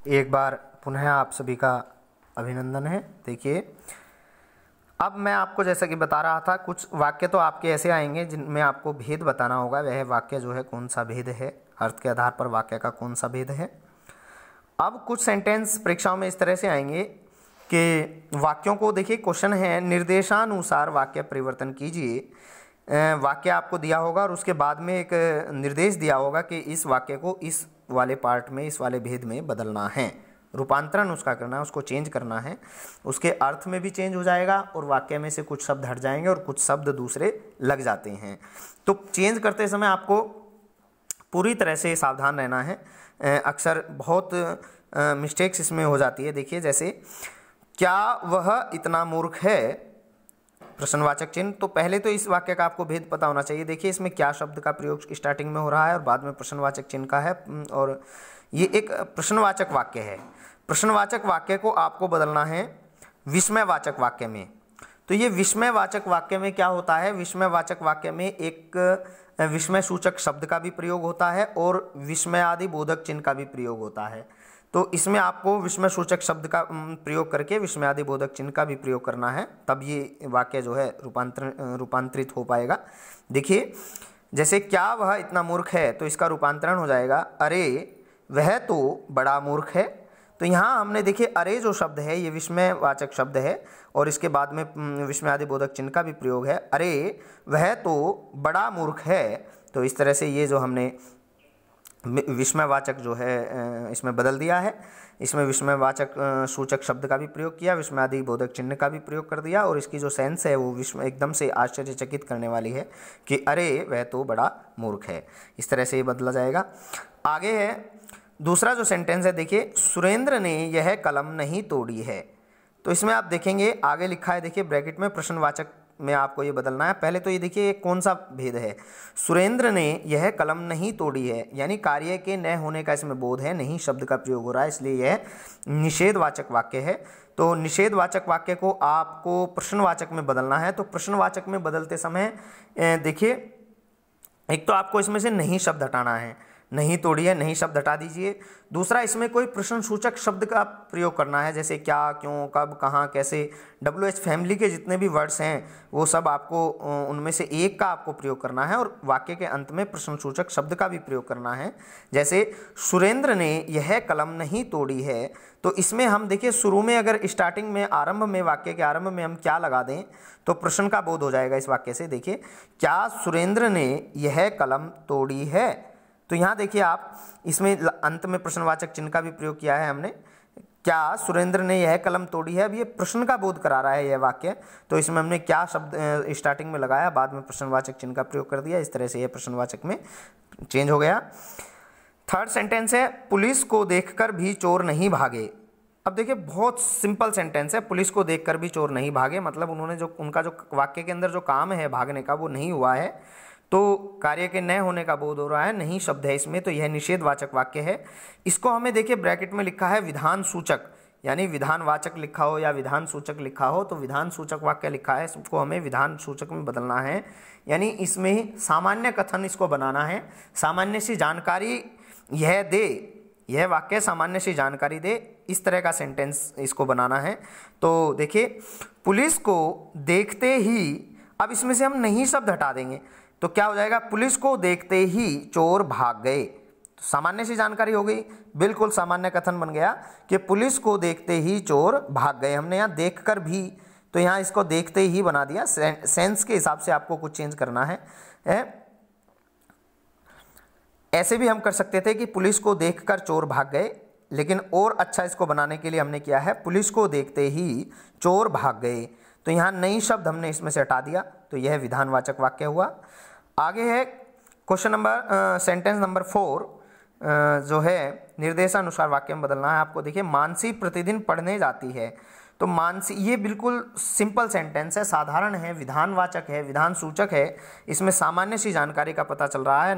एक बार पुनः आप सभी का अभिनंदन है। देखिए, अब मैं आपको जैसा कि बता रहा था, कुछ वाक्य तो आपके ऐसे आएंगे जिनमें आपको भेद बताना होगा। वह वाक्य जो है कौन सा भेद है, अर्थ के आधार पर वाक्य का कौन सा भेद है। अब कुछ सेंटेंस परीक्षाओं में इस तरह से आएंगे कि वाक्यों को देखिए, क्वेश्चन है निर्देशानुसार वाक्य परिवर्तन कीजिए। वाक्य आपको दिया होगा और उसके बाद में एक निर्देश दिया होगा कि इस वाक्य को इस वाले पार्ट में, इस वाले भेद में बदलना है, रूपांतरण उसका करना है, उसको चेंज करना है। उसके अर्थ में भी चेंज हो जाएगा और वाक्य में से कुछ शब्द हट जाएंगे और कुछ शब्द दूसरे लग जाते हैं। तो चेंज करते समय आपको पूरी तरह से सावधान रहना है। अक्सर बहुत मिस्टेक्स इसमें हो जाती है। देखिए, जैसे क्या वह इतना मूर्ख है, प्रश्नवाचक चिन्ह। तो पहले तो इस वाक्य का आपको भेद पता होना चाहिए। देखिए, इसमें क्या शब्द का प्रयोग स्टार्टिंग में हो रहा है और बाद में प्रश्नवाचक चिन्ह का है, और ये एक प्रश्नवाचक वाक्य है। प्रश्नवाचक वाक्य को आपको बदलना है विस्मयवाचक वाक्य में। तो ये विस्मयवाचक वाक्य में क्या होता है, विस्मयवाचक वाक्य में एक विस्मय सूचक शब्द का भी प्रयोग होता है और विस्मयादि बोधक चिन्ह का भी प्रयोग होता है। तो इसमें आपको विस्मय सूचक शब्द का प्रयोग करके विस्मयादि बोधक चिन्ह का भी प्रयोग करना है, तब ये वाक्य जो है रूपांतरित हो पाएगा। देखिए, जैसे क्या वह इतना मूर्ख है, तो इसका रूपांतरण हो जाएगा अरे वह तो बड़ा मूर्ख है। तो यहाँ हमने देखिए, अरे जो शब्द है ये विस्मयवाचक शब्द है और इसके बाद में विस्मयादि बोधक चिन्ह का भी प्रयोग है। अरे वह तो बड़ा मूर्ख है। तो इस तरह से ये जो हमने विस्मयवाचक जो है इसमें बदल दिया है। इसमें विस्मयवाचक सूचक शब्द का भी प्रयोग किया, विस्मयादि बोधक चिन्ह का भी प्रयोग कर दिया, और इसकी जो सेंस है वो विस्मय एकदम से आश्चर्यचकित करने वाली है कि अरे वह तो बड़ा मूर्ख है। इस तरह से ये बदला जाएगा। आगे है दूसरा जो सेंटेंस है, देखिए, सुरेंद्र ने यह कलम नहीं तोड़ी है। तो इसमें आप देखेंगे आगे लिखा है, देखिए ब्रैकेट में, प्रश्नवाचक में आपको ये बदलना है। पहले तो ये देखिए कौन सा भेद है, सुरेंद्र ने यह कलम नहीं तोड़ी है, यानी कार्य के न होने का इसमें बोध है, नहीं शब्द का प्रयोग हो रहा है, इसलिए यह निषेधवाचक वाक्य है। तो निषेधवाचक वाक्य को आपको प्रश्नवाचक में बदलना है। तो प्रश्नवाचक में बदलते समय देखिए, एक तो आपको इसमें से नहीं शब्द हटाना है, नहीं तोड़ी है, नहीं शब्द हटा दीजिए। दूसरा, इसमें कोई प्रश्न सूचक शब्द का प्रयोग करना है, जैसे क्या, क्यों, कब, कहाँ, कैसे। WH फैमिली के जितने भी वर्ड्स हैं वो सब आपको उनमें से एक का आपको प्रयोग करना है और वाक्य के अंत में प्रश्न सूचक शब्द का भी प्रयोग करना है। जैसे सुरेंद्र ने यह कलम नहीं तोड़ी है, तो इसमें हम देखिए शुरू में अगर स्टार्टिंग में, आरंभ में, वाक्य के आरंभ में हम क्या लगा दें तो प्रश्न का बोध हो जाएगा इस वाक्य से। देखिए, क्या सुरेंद्र ने यह कलम तोड़ी है। तो यहाँ देखिए आप, इसमें अंत में प्रश्नवाचक चिन्ह का भी प्रयोग किया है हमने, क्या सुरेंद्र ने यह कलम तोड़ी है। अब ये प्रश्न का बोध करा रहा है यह वाक्य, तो इसमें हमने क्या शब्द स्टार्टिंग में लगाया, बाद में प्रश्नवाचक चिन्ह का प्रयोग कर दिया। इस तरह से यह प्रश्नवाचक में चेंज हो गया। थर्ड सेंटेंस है, पुलिस को देखकर भी चोर नहीं भागे। अब देखिए, बहुत सिंपल सेंटेंस है, पुलिस को देखकर भी चोर नहीं भागे, मतलब उन्होंने जो उनका जो वाक्य के अंदर जो काम है भागने का वो नहीं हुआ है, तो कार्य के न होने का बोध हो रहा है, नहीं शब्द है इसमें, तो यह निषेधवाचक वाक्य है। इसको हमें देखिए ब्रैकेट में लिखा है विधान सूचक, यानी विधानवाचक लिखा हो या विधान सूचक लिखा हो, तो विधान सूचक वाक्य लिखा है, इसको हमें विधान सूचक में बदलना है, यानी इसमें सामान्य कथन इसको बनाना है, सामान्य सी जानकारी यह दे, यह वाक्य सामान्य सी जानकारी दे, इस तरह का सेंटेंस इसको बनाना है। तो देखिए, पुलिस को देखते ही, अब इसमें से हम नहीं शब्द हटा देंगे तो क्या हो जाएगा, पुलिस को देखते ही चोर भाग गए। तो सामान्य सी जानकारी हो गई, बिल्कुल सामान्य कथन बन गया कि पुलिस को देखते ही चोर भाग गए। हमने यहाँ देखकर भी, तो यहाँ इसको देखते ही बना दिया, सेंस के हिसाब से आपको कुछ चेंज करना है। ऐसे भी हम कर सकते थे कि पुलिस को देखकर चोर भाग गए, लेकिन और अच्छा इसको बनाने के लिए हमने किया है पुलिस को देखते ही चोर भाग गए। तो यहाँ नई शब्द हमने इसमें से हटा दिया, तो यह विधानवाचक वाक्य हुआ। आगे है क्वेश्चन नंबर, सेंटेंस नंबर 4 जो है निर्देशानुसार वाक्य में बदलना है आपको। देखिए, मानसी प्रतिदिन पढ़ने जाती है। तो मानसी, ये बिल्कुल सिंपल सेंटेंस है, साधारण है, विधानवाचक है, विधान सूचक है, इसमें सामान्य सी जानकारी का पता चल रहा है,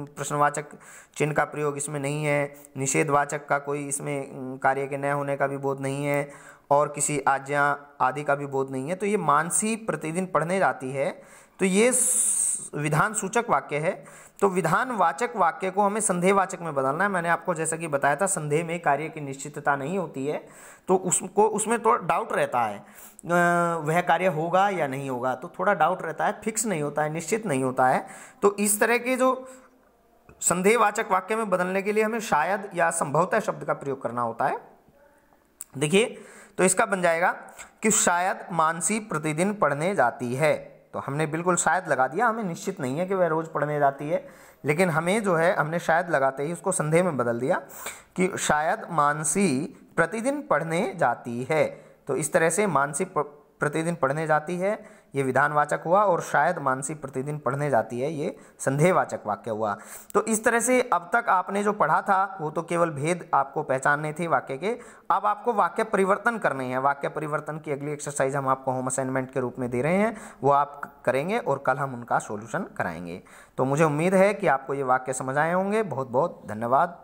प्रश्नवाचक चिन्ह का प्रयोग इसमें नहीं है, निषेधवाचक का कोई इसमें कार्य के न होने का भी बोध नहीं है और किसी आज्ञा आदि का भी बोध नहीं है। तो ये मानसी प्रतिदिन पढ़ने जाती है, तो ये विधान सूचक वाक्य है। तो विधानवाचक वाक्य को हमें संदेहवाचक में बदलना है। मैंने आपको जैसा कि बताया था, संदेह में कार्य की निश्चितता नहीं होती है, तो उसमें तो डाउट रहता है, वह कार्य होगा या नहीं होगा, तो थोड़ा डाउट रहता है, फिक्स नहीं होता है, निश्चित नहीं होता है। तो इस तरह के जो संदेहवाचक वाक्य में बदलने के लिए हमें शायद या संभवतः शब्द का प्रयोग करना होता है। देखिए, तो इसका बन जाएगा कि शायद मानसी प्रतिदिन पढ़ने जाती है। तो हमने बिल्कुल शायद लगा दिया, हमें निश्चित नहीं है कि वह रोज पढ़ने जाती है, लेकिन हमें जो है हमने शायद लगाते ही उसको संदेह में बदल दिया कि शायद मानसी प्रतिदिन पढ़ने जाती है। तो इस तरह से मानसी प्रतिदिन पढ़ने जाती है, ये विधानवाचक हुआ, और शायद मानसी प्रतिदिन पढ़ने जाती है, ये संदेहवाचक वाक्य हुआ। तो इस तरह से अब तक आपने जो पढ़ा था वो तो केवल भेद आपको पहचानने थे वाक्य के। अब आपको वाक्य परिवर्तन करने हैं। वाक्य परिवर्तन की अगली एक्सरसाइज हम आपको होम असाइनमेंट के रूप में दे रहे हैं, वो आप करेंगे और कल हम उनका सॉल्यूशन कराएंगे। तो मुझे उम्मीद है कि आपको ये वाक्य समझ आए होंगे। बहुत बहुत धन्यवाद।